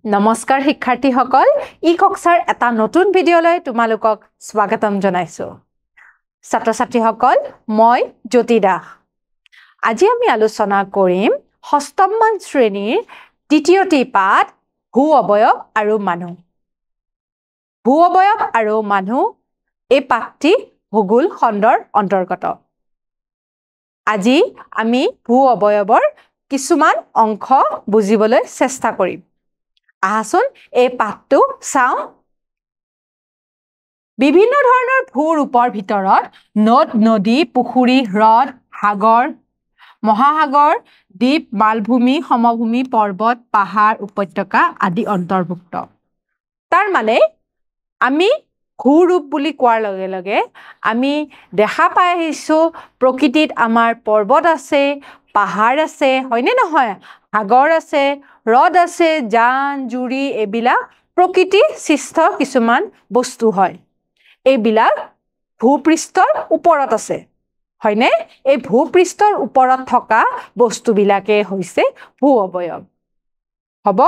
নমস্কাৰ শিক্ষাৰ্থীসকল ই কক্সাৰ এটা নতুন ভিডিঅলৈ তোমালোকক স্বাগতম জনাইছো ছাত্ৰ ছাত্ৰীসকল মই জ্যোতি দাস আজি আমি আলোচনা কৰিম ষষ্ঠম মান শ্ৰেণীৰ দ্বিতীয়টি পাঠ ভূ অবয়ব আৰু মানুহ ভূ অবয়ব আৰু মানুহ এই পাঠটি ভূগোল খণ্ডৰ অন্তৰ্গত আজি আমি ভূ অবয়বৰ কিছুমান অংশ বুজিবলৈ চেষ্টা কৰিম আহাসন এই পাঠটো চাও বিভিন্ন ধৰণৰ ভূৰ ওপৰ ভিতৰত নদ নদী পুখুৰী হ্ৰদ সাগৰ মহাসাগৰ দ্বীপ মালভূমি সমভূমি পৰ্বত পাহাৰ উপত্যকা আদি অন্তৰ্ভুক্ত তাৰ মানে আমি ভূৰূপ বুলি কোৱাৰ লগে লগে আমি দেখা পাই আহিছো প্ৰকৃতিত আমাৰ পৰ্বত আছে পাহাৰ আছে হয়নে নহয় সাগৰ আছে হ্ৰদ আছে জান জুৰি এবিলা প্ৰকৃতি সৃষ্ট কিছুমান বস্তু হয় এবিলা ভূপৃষ্ঠৰ ওপৰত আছে হয়নে এই ভূপৃষ্ঠৰ ওপৰত থকা বস্তুবিলাকে হৈছে ভূ অবয়ব হ'ব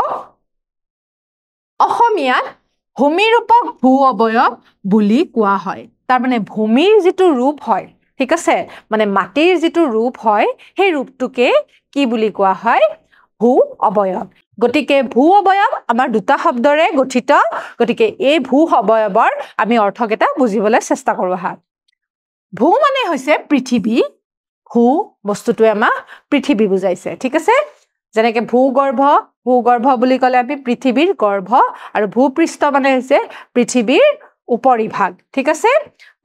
অসমীয়াত ভূমিৰূপক ভূ অবয়ব বুলি কোৱা হয় তাৰ মানে ভূমিৰ যেটো ৰূপ হয় ঠিক আছে মানে মাটিৰ যেটো ৰূপ হয় সেই ৰূপটোকে কি বুলি কোৱা হয় ভূ অবয়ব গতিকে ভূ অবয়ব আমাৰ দুটা শব্দৰে গঠিত গতিকে এই ভূ অবয়বৰ আমি অৰ্থকেইটা বুজিবলৈ চেষ্টা কৰো হা ভূ মানে হৈছে পৃথিৱী ভূ বস্তুটোৱে আমাক পৃথিৱী বুজাইছে ঠিক আছে যেনেকৈ ভূগৰ্ভ বুলি ক'লে আমি পৃথিৱীৰ গৰ্ভ আৰু ভূপৃষ্ঠ মানে হৈছে পৃথিৱীৰ উপৰিভাগ ঠিক আছে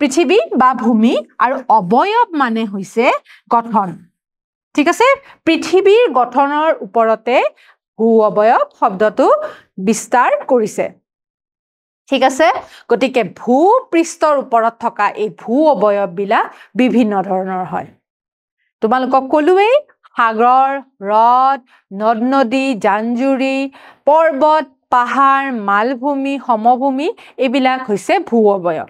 পৃথিৱী বা ভূমি আৰু অবয়ব মানে হৈছে গঠন ঠিক আছে পৃথিৱীৰ গঠনৰ ওপৰতে ভূ অবয়ব শব্দটো বিস্তাৰ কৰিছে ঠিক আছে গতিকে ভূপৃষ্ঠৰ ওপৰত থকা এই ভূ অবয়ব বিলাক বিভিন্ন ধৰণৰ হয় তোমালোকক কলোৱেই সাগৰ হ্ৰদ নদ নদী জান-জুৰি পৰ্বত পাহাৰ মালভূমি সমভূমি এইবিলাক হৈছে ভূ অবয়ব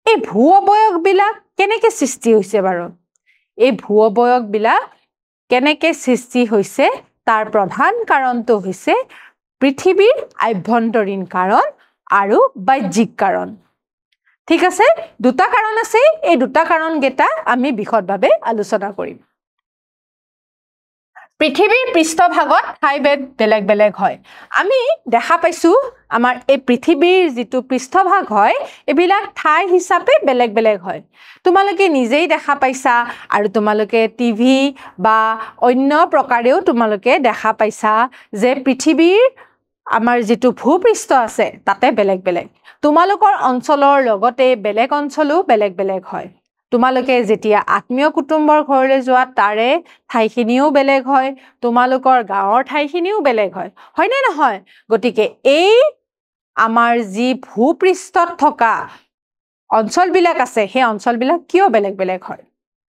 এই ভূ অবয়ব বিলাক কেনেকৈ সৃষ্টি হৈছে বাৰু এই ভূ অবয়ব বিলাক কেনেকৈ সৃষ্টি হৈছে তাৰ প্ৰধান কাৰণটো হৈছে পৃথিৱীৰ আভ্যন্তৰীণ কাৰণ আৰু বাহ্যিক কাৰণ ঠিক আছে দুটা কাৰণ আছে এই দুটা কাৰণ গেটা আমি বিশদভাৱে আলোচনা কৰিম পৃথিৱীৰ পৃষ্ঠভাগত ঠাইভেদ বেলেগ বেলেগ হয় আমি দেখা পাইছো আমাৰ এই পৃথিৱীৰ যেটো পৃষ্ঠভাগ হয় এবিলাক ঠাই হিচাপে বেলেগ বেলেগ হয় তোমালোকে নিজেই দেখা পাইছা আৰু তোমালোকে টিভি বা অন্য প্ৰকাৰেও তোমালোকে দেখা পাইছা যে পৃথিৱীৰ আমাৰ যেটো ভূপৃষ্ঠ আছে তাতে বেলেগ বেলেগ তোমালোকৰ অঞ্চলৰ লগতে বেলেগ অঞ্চলও বেলেগ বেলেগ হয় তোমালোকে যেতিয়া আত্মীয় কুটুম্বৰ ঘৰলৈ যোৱা তাৰে ঠাইখিনিও বেলেগ হয় তোমালোকৰ গাঁৱৰ ঠাইখিনিও বেলেগ হয় হয়নে নহয় গতিকে এই আমাৰ যি ভূপৃষ্ঠত থকা অঞ্চলবিলাক আছে সেই অঞ্চলবিলাক কিয় বেলেগ বেলেগ হয়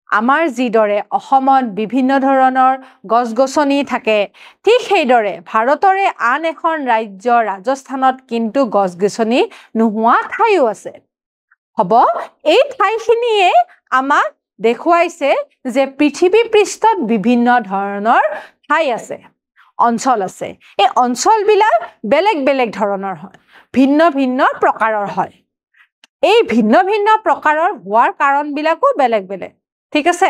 আমাৰ যিদৰে অসমত বিভিন্ন ধৰণৰ গছ-গছনি থাকে ঠিক সেইদৰে ভাৰতৰে আন এখন ৰাজ্য ৰাজস্থানত কিন্তু গছ-গছনি নোহোৱা ঠাইও আছে হ'ব এই ঠাইখিনিয়ে আমাক দেখুৱাইছে যে পৃথিৱী পৃষ্ঠত বিভিন্ন ধৰণৰ ঠাই আছে অঞ্চল আছে এই অঞ্চলবিলাক বেলেগ বেলেগ ধৰণৰ হয় ভিন্ন ভিন্ন প্ৰকাৰৰ হয় এই ভিন্ন ভিন্ন প্ৰকাৰৰ হোৱাৰ কাৰণবিলাকো বেলেগ বেলেগ ঠিক আছে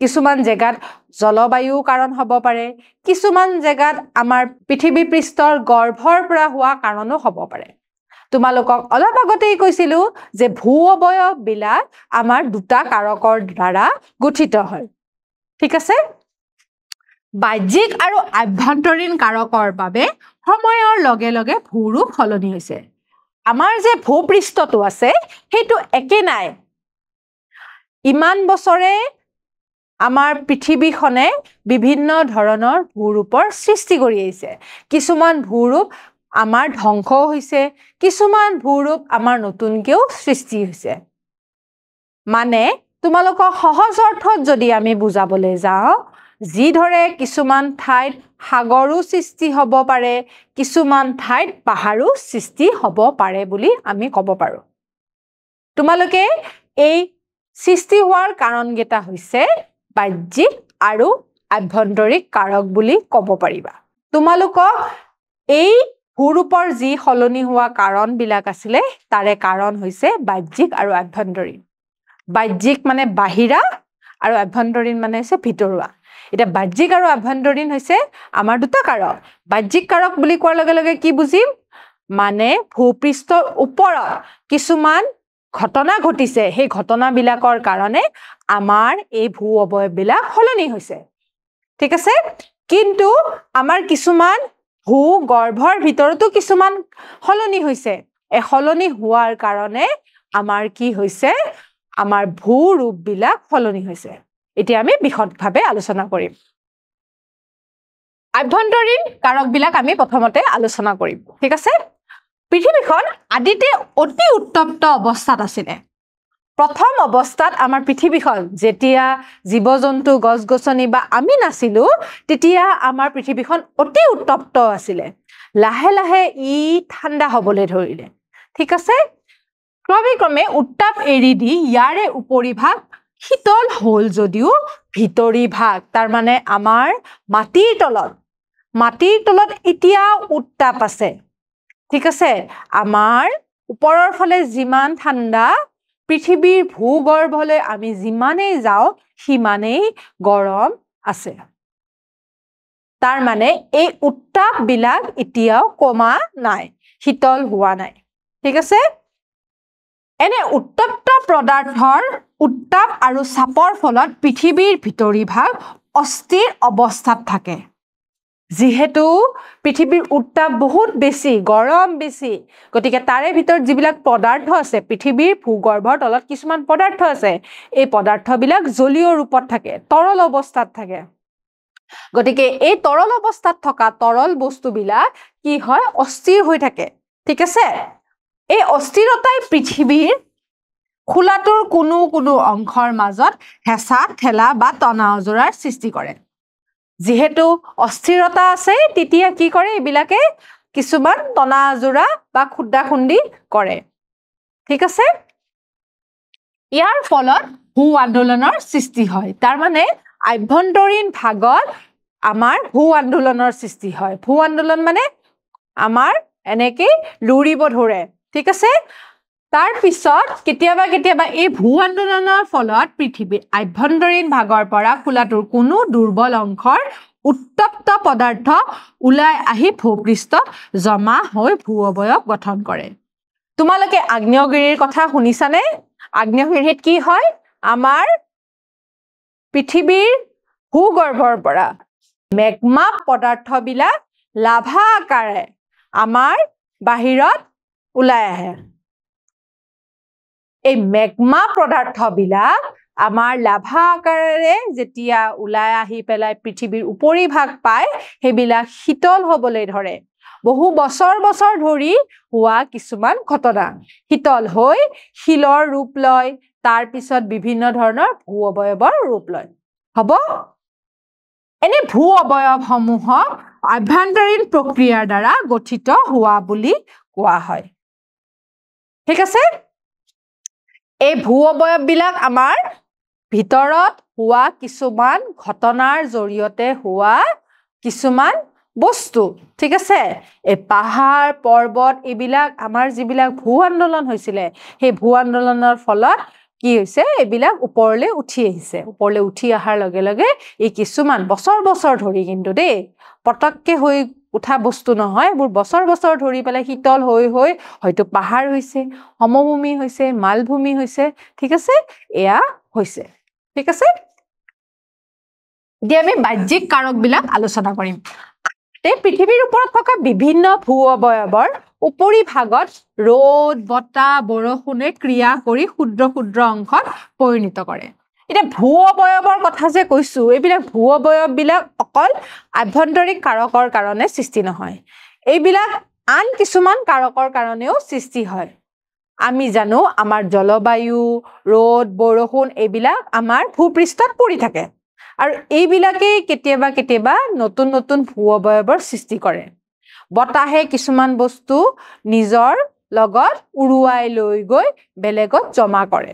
কিছুমান জেগাত জলবায়ু কাৰণ হ'ব পাৰে কিছুমান জেগাত আমাৰ পৃথিৱী পৃষ্ঠৰ গৰ্ভৰ পৰা হোৱা কাৰণো হ'ব পাৰে তোমালোকক অলপ আগতেই কৈছিলো যে ভূ অবয়ব বিলাক আমাৰ দুটা কাৰকৰ দ্বাৰা গঠিত হয় ঠিক আছে বাহ্যিক আৰু আভ্যন্তৰীণ কাৰকৰ বাবে সময়ৰ লগে লগে ভূৰূপ সলনি হৈছে আমাৰ যে ভূপৃষ্ঠটো আছে সেইটো একে নাই ইমান বছৰে আমাৰ পৃথিৱীখনে বিভিন্ন ধৰণৰ ভূৰূপৰ সৃষ্টি কৰি আহিছে কিছুমান ভূৰূপ আমাৰ ধ্বংস হৈছে কিছুমান ভূৰূপ আমাৰ নতুনকেও সৃষ্টি হৈছে মানে তোমালোকক সহজ অৰ্থত যদি আমি বুজাবলৈ যাওঁ যি ধৰে কিছুমান ঠাইত সাগৰো সৃষ্টি হ'ব পাৰে কিছুমান ঠাইত পাহাৰো সৃষ্টি হ'ব পাৰে বুলি আমি ক'ব পাৰো তোমালোকে এই সৃষ্টি হোৱাৰ কাৰণকেইটা হৈছে বাহ্যিক আৰু আভ্যন্তৰীণ কাৰক বুলি ক'ব পাৰিবা তোমালোকক এই ভূৰূপৰ যি সলনি হোৱা কাৰণবিলাক আছিলে তাৰে কাৰণ হৈছে বাহ্যিক আৰু আভ্যন্তৰীণ বাহ্যিক মানে বাহিৰা আৰু আভ্যন্তৰীণ মানে হৈছে ভিতৰুৱা এটা বাহ্যিক আৰু আভ্যন্তৰীণ হৈছে আমাৰ দুটা কাৰক বাহ্যিক কাৰক বুলি কোৱাৰ লগে লগে কি বুজিম মানে ভূপৃষ্ঠৰ ওপৰত কিছুমান ঘটনা ঘটিছে সেই ঘটনাবিলাকৰ কাৰণে আমাৰ এই ভূ অৱয়ববিলাক সলনি হৈছে ঠিক আছে কিন্তু আমাৰ কিছুমান ভূ গৰ্ভৰ ভিতৰতো কিছুমান সলনি হৈছে এই সলনি হোৱাৰ কাৰণে আমাৰ কি হৈছে আমাৰ ভূ ৰূপবিলাক সলনি হৈছে এতিয়া আমি বিশদভাৱে আলোচনা কৰিম আভ্যন্তৰীণ কাৰকবিলাক আমি প্ৰথমতে আলোচনা কৰিম ঠিক আছে পৃথিৱীখন আদিতে অতি উত্তপ্ত অৱস্থাত আছিলে প্ৰথম অৱস্থাত আমাৰ পৃথিৱীখন যেতিয়া জীৱ-জন্তু গছ-গছনি বা আমি নাছিলো তেতিয়া আমাৰ পৃথিৱীখন অতি উত্তপ্ত আছিলে লাহে লাহে ই ঠাণ্ডা হ'বলৈ ধৰিলে ঠিক আছে ক্ৰমে উত্তাপ এৰি দি ইয়াৰে উপৰিভাগ শীতল হ'ল যদিও ভিতৰি ভাগ তাৰ মানে আমাৰ মাটিৰ তলত এতিয়া উত্তাপ আছে ঠিক আছে আমাৰ ওপৰৰ ফালে যিমান ঠাণ্ডা পৃথিৱীৰ ভূগৰ্ভলৈ আমি যিমানেই যাওঁ সিমানেই গৰম আছে তাৰ মানে এই উত্তাপবিলাক এতিয়াও কমা নাই শীতল হোৱা নাই ঠিক আছে এনে উত্তপ্ত পদাৰ্থৰ উত্তাপ আৰু চাপৰ ফলত পৃথিৱীৰ ভিতৰি ভাগ অস্থিৰ অৱস্থাত থাকে যিহেতু পৃথিৱীৰ উত্তাপ বহুত বেছি গৰম বেছি গতিকে তাৰে ভিতৰত যিবিলাক পদাৰ্থ আছে পৃথিৱীৰ ভূগৰ্ভৰ তলত কিছুমান পদাৰ্থ আছে এই পদাৰ্থবিলাক জলীয় ৰূপত থাকে তৰল অৱস্থাত থাকে গতিকে এই তৰল অৱস্থাত থকা তৰল বস্তুবিলাক কি হয় অস্থিৰ হৈ থাকে ঠিক আছে এই অস্থিৰতাই পৃথিৱীৰ খোলাটোৰ কোনো অংশৰ মাজত হেঁচা ঠেলা বা তনাও জোৰাৰ সৃষ্টি কৰে যিহেতু অস্থিৰতা আছে তেতিয়া কি কৰে এইবিলাকে কিছুমান তনা জোৰা বা খুদ্দা খুন্দি কৰে ঠিক আছে ইয়াৰ ফলত ভূ আন্দোলনৰ সৃষ্টি হয় তাৰ মানে আভ্যন্তৰীণ ভাগত আমাৰ ভূ আন্দোলনৰ সৃষ্টি হয় ভূ আন্দোলন মানে আমাৰ এনেকৈ লুৰিব ধৰে ঠিক আছে তাৰ পিছত কেতিয়াবা এই ভূ আন্দোলনৰ ফলত পৃথিৱীৰ আভ্যন্তৰীণ ভাগৰ পৰা খোলাটোৰ কোনো দুৰ্বল অংশৰ উত্তপ্ত পদাৰ্থ ওলাই আহি ভূপৃষ্ঠত জমা হৈ ভূ অৱয়ব গঠন কৰে তোমালোকে আগ্নেয়গিৰিৰ কথা শুনিছানে আগ্নেয়গিৰিত কি হয় আমাৰ পৃথিৱীৰ ভূগৰ্ভৰ পৰা মেগমা পদাৰ্থবিলাক লাভা আকাৰে আমাৰ বাহিৰত ওলাই আহে এই মেগমা পদাৰ্থবিলাক আমাৰ লাভা আকাৰেৰে যেতিয়া ওলাই আহি পেলাই পৃথিৱীৰ উপৰিভাগ পায় সেইবিলাক শীতল হ'বলৈ ধৰে বহু বছৰ ধৰি হোৱা কিছুমান ঘটনা শীতল হৈ শিলৰ ৰূপ লয় তাৰ পিছত বিভিন্ন ধৰণৰ ভূ অৱয়বৰ ৰূপ লয় হ'ব এনে ভূ অৱয়বসমূহক আভ্যন্তৰীণ প্ৰক্ৰিয়াৰ দ্বাৰা গঠিত হোৱা বুলি কোৱা হয় ঠিক আছে এই ভূ অৱয়ববিলাক আমাৰ ভিতৰত হোৱা কিছুমান ঘটনাৰ জৰিয়তে হোৱা কিছুমান বস্তু ঠিক আছে এই পাহাৰ পৰ্বত এইবিলাক আমাৰ যিবিলাক ভূ আন্দোলন হৈছিলে সেই ভূ আন্দোলনৰ ফলত কি হৈছে এইবিলাক ওপৰলৈ উঠি আহিছে ওপৰলৈ উঠি অহাৰ লগে লগে এই কিছুমান বছৰ ধৰি কিন্তু দেই পটককে হৈ উঠা বস্তু নহয় এইবোৰ বছৰ ধৰি পেলাই শীতল হৈ হয়তো পাহাৰ হৈছে সমভূমি হৈছে মালভূমি হৈছে ঠিক আছে এয়া হৈছে ঠিক আছে এতিয়া আমি বাহ্যিক কাৰকবিলাক আলোচনা কৰিম পৃথিৱীৰ ওপৰত থকা বিভিন্ন ভূ অৱয়বৰ উপৰিভাগত ৰ'দ বতাহ বৰষুণে ক্ৰিয়া কৰি ক্ষুদ্ৰ অংশত পৰিণত কৰে এতিয়া ভূ অৱয়বৰ কথা যে কৈছো এইবিলাক ভূ অৱয়ববিলাক অকল আভ্যন্তৰীণ কাৰকৰ কাৰণে সৃষ্টি নহয় এইবিলাক আন কিছুমান কাৰকৰ কাৰণেও সৃষ্টি হয় আমি জানো আমাৰ জলবায়ু ৰ'দ বৰষুণ এইবিলাক আমাৰ ভূপৃষ্ঠত পৰি থাকে আৰু এইবিলাকেই কেতিয়াবা নতুন ভূ অৱয়বৰ সৃষ্টি কৰে বতাহে কিছুমান বস্তু নিজৰ লগত উৰুৱাই লৈ গৈ বেলেগত জমা কৰে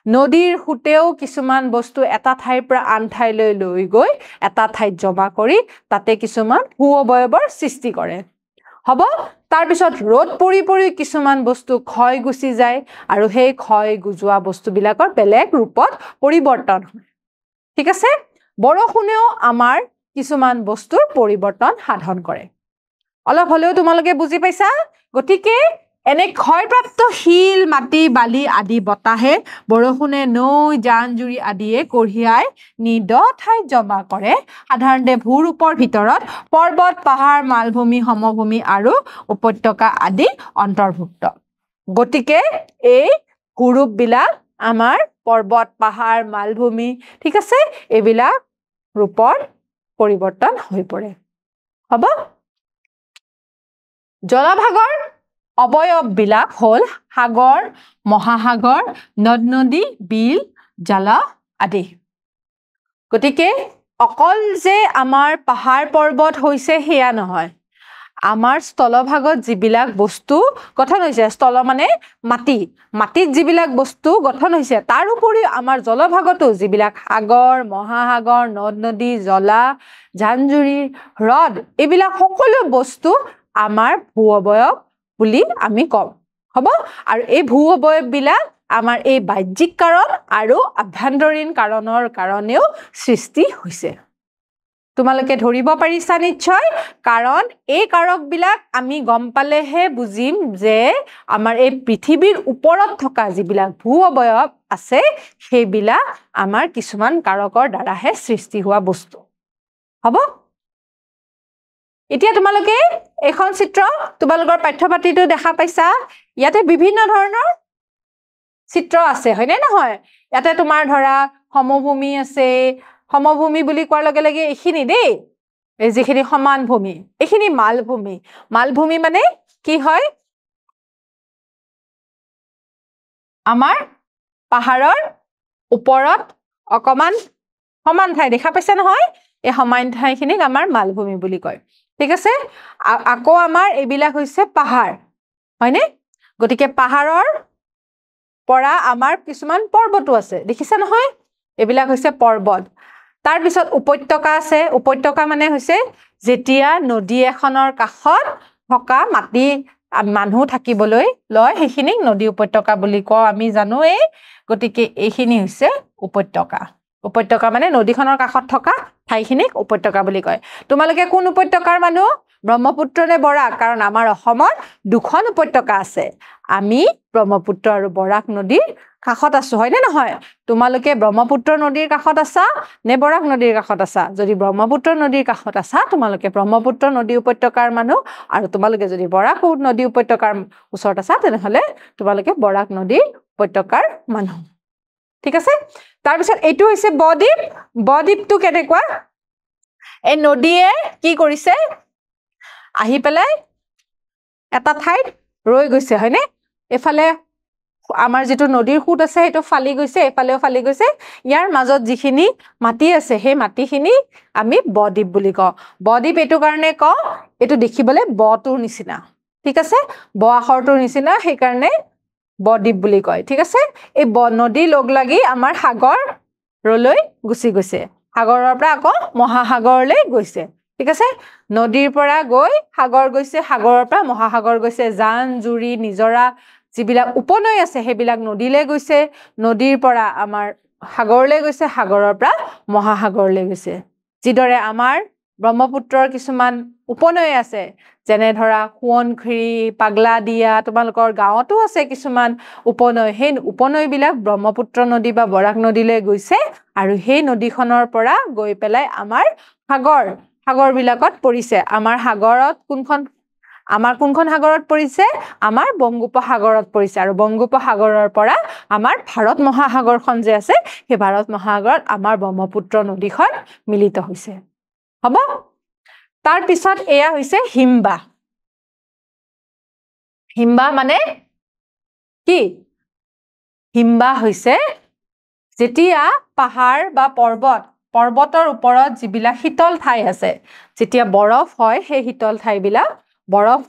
নদীৰ সোঁতেও কিছুমান বস্তু এটা ঠাইৰ পৰা আন ঠাইলৈ লৈ গৈ এটা ঠাইত জমা কৰি তাতে কিছুমান ভূ অৱয়বৰ সৃষ্টি কৰে হ'ব তাৰ পিছত ৰ'দ পৰি পৰি কিছুমান বস্তু ক্ষয় গুচি যায় আৰু সেই ক্ষয় গুজোৱা বস্তুবিলাকৰ বেলেগ ৰূপত পৰিৱৰ্তন হয় ঠিক আছে বৰষুণেও আমাৰ কিছুমান বস্তুৰ পৰিৱৰ্তন সাধন কৰে অলপ হলেও তোমালোকে বুজি পাইছা গতিকে এনে ক্ষয়প্ৰাপ্ত শিল মাটি বালি আদি বতাহে বৰষুণে নৈ জান জুৰি আদিয়ে কঢ়িয়াই নিদ ঠাইত জমা কৰে সাধাৰণতে ভূৰূপৰ ভিতৰত পৰ্বত পাহাৰ মালভূমি সমভূমি আৰু উপত্যকা আদি অন্তৰ্ভুক্ত গতিকে এই ভূৰূপ বিলাক আমাৰ পৰ্বত পাহাৰ মালভূমি ঠিক আছে এইবিলাক ৰূপৰ পৰিৱৰ্তন হৈ পৰে হ'ব জলভাগৰ অবয়ব বিলাক হল সাগৰ মহাসাগৰ নদ-নদী বিল জালা আদি গতিকে অকল যে আমাৰ পাহাৰ পৰ্বত হৈছে হেয়া নহয় আমাৰ স্থলভাগত যিবিলাক বস্তু গঠন হৈছে স্থল মানে মাটিত যিবিলাক বস্তু গঠন হৈছে তাৰ উপৰিও আমাৰ জলভাগতো যিবিলাক সাগৰ মহাসাগৰ নদ-নদী জলা জান-জুৰি হ্ৰদ এইবিলাক সকলো বস্তু আমাৰ ভূ অবয়ব বুলি আমি কম হ'ব আৰু এই ভূ অবয়ব বিলাক আমাৰ এই বাহ্যিক কাৰণ আৰু আভ্যন্তৰীণ কাৰণৰ কাৰণেও সৃষ্টি হৈছে তোমালোকে ধৰিব পাৰিছা নিশ্চয় কাৰণ এই কাৰকবিলাক আমি গম পালেহে বুজিম যে আমাৰ এই পৃথিৱীৰ ওপৰত থকা যিবিলাক ভূ অবয়ব আছে সেইবিলাক আমাৰ কিছুমান কাৰকৰ দ্বাৰাহে সৃষ্টি হোৱা বস্তু হ'ব এতিয়া তোমালোকে এখন চিত্ৰ তোমালোকৰ পাঠ্যপাঠীটো দেখা পাইছা ইয়াতে বিভিন্ন ধৰণৰ চিত্ৰ আছে হয়নে নহয় ইয়াতে তোমাৰ ধৰা সমভূমি আছে সমভূমি বুলি কোৱাৰ লগে লগে এইখিনি দেই এই যিখিনি সমান ভূমি এইখিনি মালভূমি মানে কি হয় আমাৰ পাহাৰৰ ওপৰত অকমান সমান ঠাই দেখা পাইছা নহয় এই সমান ঠাইখিনিক আমাৰ মালভূমি বুলি কয় ঠিক আছে আকৌ আমাৰ এইবিলাক হৈছে পাহাৰ হয়নে গতিকে পাহাৰৰ পৰা আমাৰ কিছুমান পৰ্বতো আছে দেখিছা নহয় এইবিলাক হৈছে পৰ্বত তাৰ পিছত উপত্যকা আছে উপত্যকা মানে হৈছে যেতিয়া নদী এখনৰ কাষত থকা মাটি মানুহ থাকিবলৈ লয় সেইখিনিক নদী উপত্যকা বুলি কওঁ আমি জানোৱেই গতিকে এইখিনি হৈছে উপত্যকা মানে নদীখনৰ কাষত থকা ঠাইখিনিক উপত্যকা বুলি কয় তোমালোকে কোন উপত্যকাৰ মানুহ ব্ৰহ্মপুত্ৰ নে বৰাক কাৰণ আমাৰ অসমত দুখন উপত্যকা আছে আমি ব্ৰহ্মপুত্ৰ আৰু বৰাক নদীৰ কাষত আছো হয়নে নহয় তোমালোকে ব্ৰহ্মপুত্ৰ নদীৰ কাষত আছা নে বৰাক নদীৰ কাষত আছা যদি ব্ৰহ্মপুত্ৰ নদীৰ কাষত আছা তোমালোকে ব্ৰহ্মপুত্ৰ নদী উপত্যকাৰ মানুহ আৰু তোমালোকে যদি বৰাক নদী উপত্যকাৰ ওচৰত আছা তেনেহলে তোমালোকে বৰাক নদীৰ উপত্যকাৰ মানুহ ঠিক আছে তাৰ পিছত এইটো হৈছে বদ্বীপটো কেনেকুৱা এই নদীয়ে কি কৰিছে আহি পেলাই এটা ঠাইত ৰৈ গৈছে হয়নে এফালে আমাৰ যেটো নদীৰ খুঁট আছে হেটো ফালি গৈছে এফালেও ফালি গৈছে ইয়াৰ মাজত যিখিনি মাটি আছে সেই মাটিখিনি আমি বদ্বীপ বুলি কওঁ বদ্বীপ এটো কাৰণে কওঁ এটো দেখিবলে বটোৰ নিচিনা ঠিক আছে ব আখৰটোৰ নিচিনা সেই কাৰণে বদ্বীপ বুলি কয় ঠিক আছে এই নদী লগ লাগি আমাৰ সাগৰলৈ গুচি গৈছে সাগৰৰ পৰা আকৌ মহাসাগৰলৈ গৈছে ঠিক আছে নদীৰ পৰা গৈ সাগৰ গৈছে সাগৰৰ পৰা মহাসাগৰ গৈছে জান জুৰি নিজৰা যিবিলাক উপনৈ আছে সেইবিলাক নদীলৈ গৈছে নদীৰ পৰা আমাৰ সাগৰলৈ গৈছে সাগৰৰ পৰা মহাসাগৰলৈ গৈছে যিদৰে আমাৰ ব্ৰহ্মপুত্ৰৰ কিছুমান উপনৈ আছে যেনে ধৰা সোৱণশিৰি পাগলাদিয়া তোমালোকৰ গাঁৱতো আছে কিছুমান উপনৈ সেই উপনৈবিলাক ব্ৰহ্মপুত্ৰ নদী বা বৰাক নদীলৈ গৈছে আৰু সেই নদীখনৰ পৰা গৈ পেলাই আমাৰ সাগৰবিলাকত পৰিছে আমাৰ সাগৰত কোনখন সাগৰত পৰিছে আমাৰ বংগোপসাগৰত পৰিছে আৰু বংগোপসাগৰৰ পৰা আমাৰ ভাৰত মহাসাগৰখন যে আছে সেই ভাৰত মহাসাগৰত আমাৰ ব্ৰহ্মপুত্ৰ নদীখন মিলিত হৈছে হ'ব তাৰ পিছত এয়া হৈছে হিমবাহ মানে কি হিমবাহ হৈছে যেতিয়া পাহাৰ বা পৰ্বতৰ ওপৰত যিবিলাক শীতল ঠাই আছে যেতিয়া বৰফ হয় সেই শীতল ঠাইবিলাক বৰফ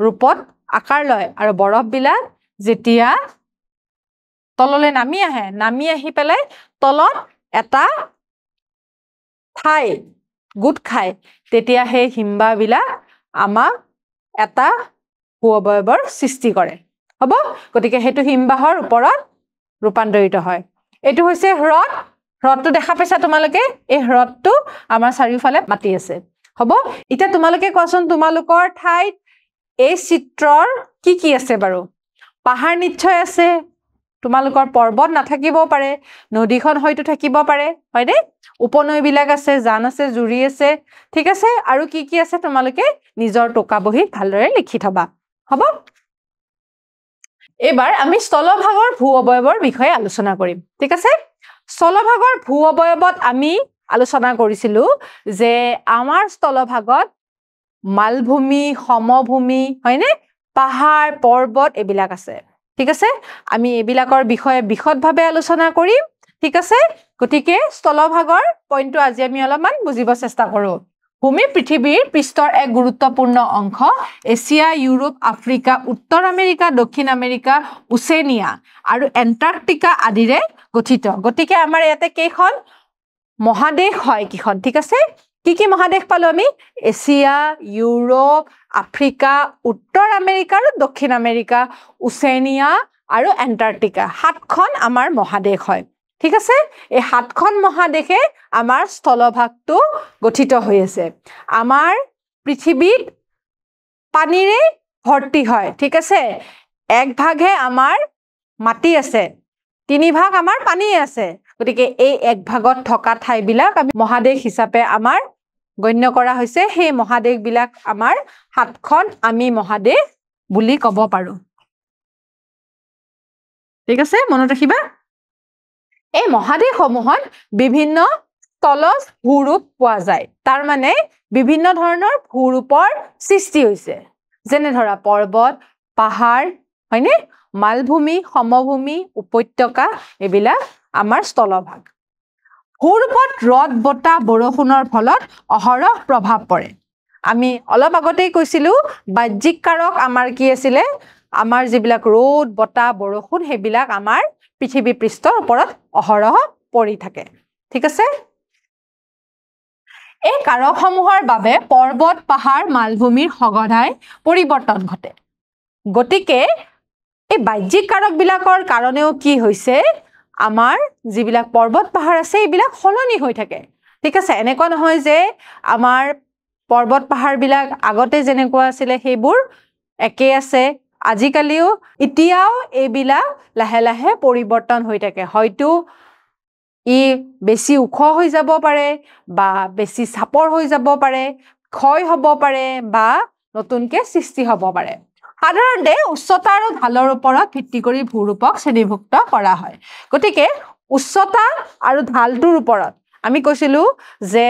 ৰূপত আকাৰ লয় আৰু বৰফবিলাক যেতিয়া তললৈ নামি আহি পেলাই তলত এটা ঠাই গোট খায় তেতিয়া সেই হিমবাহবিলাক আমাক এটা ভূ অৱয়ৱৰ সৃষ্টি কৰে হ'ব গতিকে হেতু হিমবাহৰ ওপৰত ৰূপান্তৰিত হয় এটো হৈছে হ্ৰদ হ্ৰদটো দেখা পাইছা তোমালোকে এই হ্ৰদটো আমাৰ চাৰিওফালে মাটি আছে হ'ব ইটা তোমালোকে কোৱাচোন তোমালোকৰ ঠাইত এই চিত্ৰৰ কি আছে বাৰু পাহাৰ নিশ্চয় আছে তোমালোকৰ পৰ্বত নাথাকিব পাৰে নদীখন হয়তো থাকিব পাৰে হয়নে উপনৈ বিলাক আছে জান আছে জুৰি আছে ঠিক আছে আৰু কি আছে তোমালোকে নিজৰ টকা বহি ভালদৰে লিখি থবা হ'ব এবাৰ আমি স্থলভাগৰ ভূ অৱয়ৱৰ বিষয়ে আলোচনা কৰিম ঠিক আছে স্থলভাগৰ ভূ অৱয়ৱত আমি আলোচনা কৰিছিলো যে আমাৰ স্থলভাগত মালভূমি সমভূমি হয়নে পাহাৰ পৰ্বত এবিলাক আছে ঠিক আছে আমি এবিলাকৰ বিষয়ে বিশদভাৱে আলোচনা কৰিম ঠিক আছে গতিকে স্থলভাগৰ পইণ্টটো আজি আমি অলপমান বুজিব চেষ্টা কৰো ভূমি পৃথিৱীৰ পৃষ্ঠৰ এক গুৰুত্বপূৰ্ণ অংশ এছিয়া ইউৰোপ আফ্ৰিকা উত্তৰ আমেৰিকা দক্ষিণ আমেৰিকা ওচেনিয়া আৰু এণ্টাৰ্কটিকা আদিৰে গঠিত গতিকে আমাৰ ইয়াতে কেইখন মহাদেশ হয় কিখন ঠিক আছে কি মহাদেশ পালো আমি এছিয়া ইউৰোপ আফ্ৰিকা উত্তৰ আমেৰিকা আৰু দক্ষিণ আমেৰিকা ওচেনিয়া আৰু এণ্টাৰ্কটিকা সাতখন আমাৰ মহাদেশ হয় ঠিক আছে এই সাতখন মহাদেশে আমাৰ স্থলভাগটো গঠিত হৈ আছে আমাৰ পৃথিৱীত পানীৰে ভৰ্তি হয় ঠিক আছে এক ভাগহে আমাৰ মাটি আছে তিনি ভাগ আমাৰ পানী আছে গতিকে এই এক ভাগত থকা ঠাইবিলাক আমি মহাদেশ হিচাপে আমাৰ গণ্য কৰা হৈছে সেই মহাদেশ বিলাক আমাৰ সাতখন আমি মহাদেশ বুলি ক'ব পাৰো ঠিক আছে মনত ৰাখিবা এই মহাদেশসমূহত বিভিন্ন তলজ ভূৰূপ পোৱা যায় তাৰ মানে বিভিন্ন ধৰণৰ ভূৰূপৰ সৃষ্টি হৈছে যেনে ধৰা পৰ্বত পাহাৰ হয়নে মালভূমি সমভূমি উপত্যকা এবিলাক আমাৰ স্থলভাগ ভূৰূপত ৰদ বতাহ বৰষুণৰ ফলত অহৰহ প্ৰভাৱ পৰে আমি অলপ আগতেই কৈছিলো বাহ্যিক কাৰক আমাৰ কি আছিলে আমাৰ যিবিলাক ৰদ বতাহ বৰষুণ হেবিলাক আমাৰ পৃথিৱী পৃষ্ঠৰ ওপৰত অহৰহ পৰি থাকে ঠিক আছে এই কাৰকসমূহৰ বাবে পৰ্বত পাহাৰ মালভূমিৰ সঘনাই পৰিৱৰ্তন ঘটে গতিকে এই বাহ্যিক কাৰক বিলাকৰ কাৰণেও কি হৈছে আমাৰ যিবিলাক পৰ্বত পাহাৰ আছে এইবিলাক সলনি হৈ থাকে ঠিক আছে এনেকুৱা নহয় যে আমাৰ পৰ্বত পাহাৰ বিলাক আগতে যেনেকুৱা আছিল সেইবোৰ একে আছে আজিকালিও এতিয়াও এইবিলাক লাহে লাহে পৰিৱৰ্তন হৈ থাকে হয়তো ই বেছি ওখ হৈ যাব পাৰে বা বেছি চাপৰ হৈ যাব পাৰে ক্ষয় হ'ব পাৰে বা নতুনকে সৃষ্টি হ'ব পাৰে সাধাৰণতে উচ্চতা আৰু ঢালৰ ওপৰত ভিত্তি কৰি ভূৰূপক শ্ৰেণীভুক্ত কৰা হয় গতিকে উচ্চতা আৰু ঢালটোৰ ওপৰত আমি কৈছিলো যে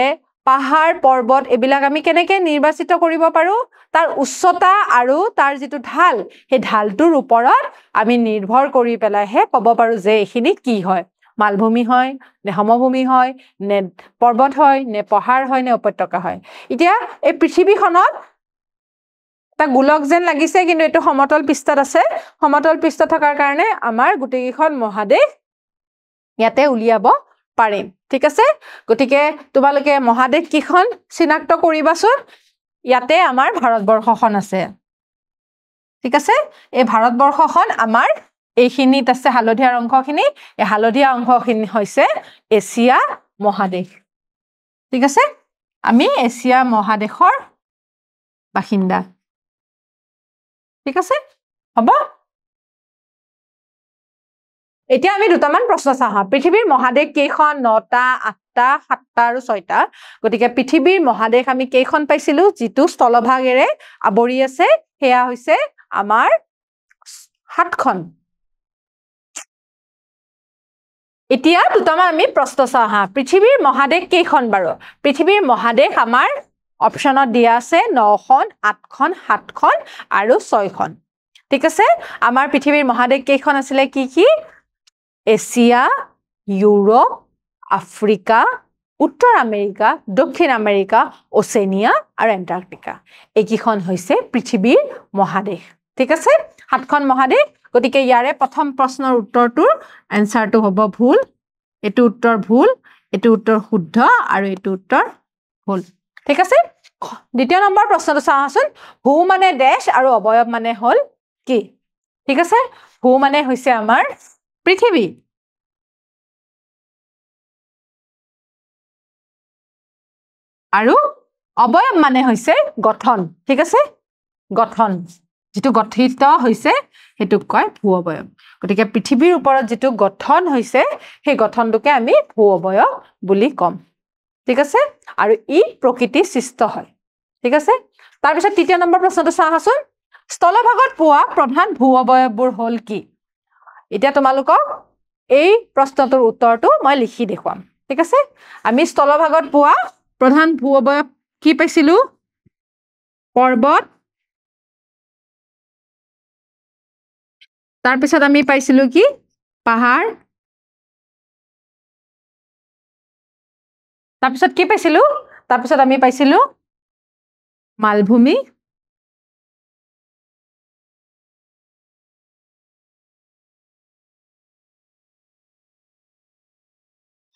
পাহাৰ পৰ্বত এবিলাক আমি কেনেকৈ নিৰ্বাচিত কৰিব পাৰো তাৰ উচ্চতা আৰু তাৰ যিটো ঢাল সেই ঢালটোৰ ওপৰত আমি নিৰ্ভৰ কৰি পেলাইহে ক'ব পাৰো যে এইখিনি কি হয় মালভূমি হয় নে সমভূমি হয় নে পৰ্বত হয় নে পাহাৰ হয় নে উপত্যকা হয় এতিয়া এই পৃথিৱীখনত এটা গোলক যেন লাগিছে কিন্তু এটো সমতল পৃষ্ঠত আছে সমতল পৃষ্ঠ থকাৰ কাৰণে আমাৰ গোটেইখন মহাদেশ ইয়াতে উলিয়াব পাৰিম ঠিক আছে গতিকে তোমালোকে মহাদেশ কিখন চিনাক্ত কৰিবাচোন ইয়াতে আমাৰ ভাৰতবৰ্ষখন আছে ঠিক আছে এই ভাৰতবৰ্ষখন আমাৰ এইখিনিত আছে হালধীয়া অংশখিনি এই হালধীয়া অংশখিনি হৈছে এছিয়া মহাদেশ ঠিক আছে আমি এছিয়া মহাদেশৰ বাসিন্দা ঠিক আছে হ'ব এতিয়া আমি দুটামান প্ৰশ্ন চাওঁ পৃথিৱীৰ মহাদেশ কেইখন 9টা 8টা 7টা আৰু 6টা গতিকে পৃথিৱীৰ মহাদেশ আমি কেইখন পাইছিলো যিটো স্থলভাগেৰে আৱৰি আছে হেয়া হৈছে আমাৰ 7খন এতিয়া দুটামান আমি প্ৰশ্ন চাওঁ পৃথিৱীৰ মহাদেশ কেইখন বাৰু পৃথিৱীৰ মহাদেশ আমাৰ অপচনত দিয়া আছে 9খন 8খন 7খন আৰু 6খন ঠিক আছে আমাৰ পৃথিৱীৰ মহাদেশ কেইখন আছিলে কি এছিয়া ইউৰোপ আফ্ৰিকা উত্তৰ আমেৰিকা দক্ষিণ আমেৰিকা ওচেনিয়া আৰু এণ্টাৰ্কটিকা এইকেইখন হৈছে পৃথিৱীৰ মহাদেশ ঠিক আছে 7খন মহাদেশ গতিকে ইয়াৰে প্ৰথম প্ৰশ্নৰ উত্তৰটোৰ এনসাৰটো হ'ব ভুল এটো উত্তৰ ভুল এটো উত্তৰ শুদ্ধ আৰু এটো উত্তৰ ভুল ঠিক আছে দ্বিতীয় নম্বৰ প্ৰশ্নটো চাওঁচোন ভূ মানে ডেশ আৰু অবয়ব মানে হল কি ঠিক আছে ভূ মানে হৈছে আমাৰ পৃথিৱী আৰু অবয়ব মানে হৈছে গঠন ঠিক আছে গঠন যেটো গঠিত হৈছে হেতুক কয় ভূ অবয়ব গতিকে পৃথিৱীৰ ওপৰত যেটো গঠন হৈছে সেই গঠনটোকে আমি ভূ অবয়ব বুলি কম ঠিক আছে আৰু ই প্ৰকৃতি সৃষ্ট হয় ঠিক আছে তাৰ পিছত তৃতীয় নম্বৰ প্ৰশ্নটো চাওঁচোন স্থলভাগত পোৱা প্ৰধান ভূ অবয়ববোৰ হল কি এতিয়া তোমালোকক এই প্ৰশ্নটোৰ উত্তৰটো মই লিখি দেখুৱাম ঠিক আছে আমি স্থলভাগত পোৱা প্ৰধান ভূ অবয়ব কি পাইছিলো পৰ্বত তাৰ পিছত আমি পাইছিলো কি পাহাৰ তাৰ পিছত কি পাইছিলো তাৰ পিছত আমি পাইছিলো মালভূমি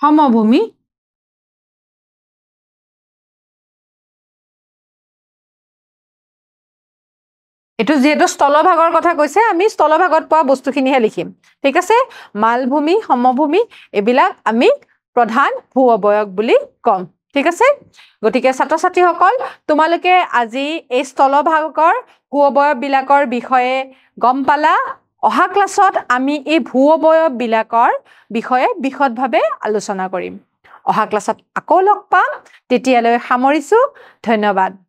সমভূমি এটো যেটো স্থলভাগৰ কথা কৈছে আমি স্থলভাগত পোৱা বস্তুখিনিহে লিখিম ঠিক আছে মালভূমি সমভূমি এবিলাক আমি প্ৰধান ভূ অবয়ব বুলি কম ঠিক আছে গতিকে ছাত্ৰ ছাত্ৰীসকল তোমালোকে আজি এই স্থলভাগৰ ভূ অবয়ব বিলাকৰ বিষয়ে গম পালা অহা ক্লাছত আমি এই ভূ অবয়ব বিলাকৰ বিষয়ে বিশদভাৱে আলোচনা কৰিম অহা ক্লাছত আকৌ লগ পাম তেতিয়ালৈ সামৰিছো ধন্যবাদ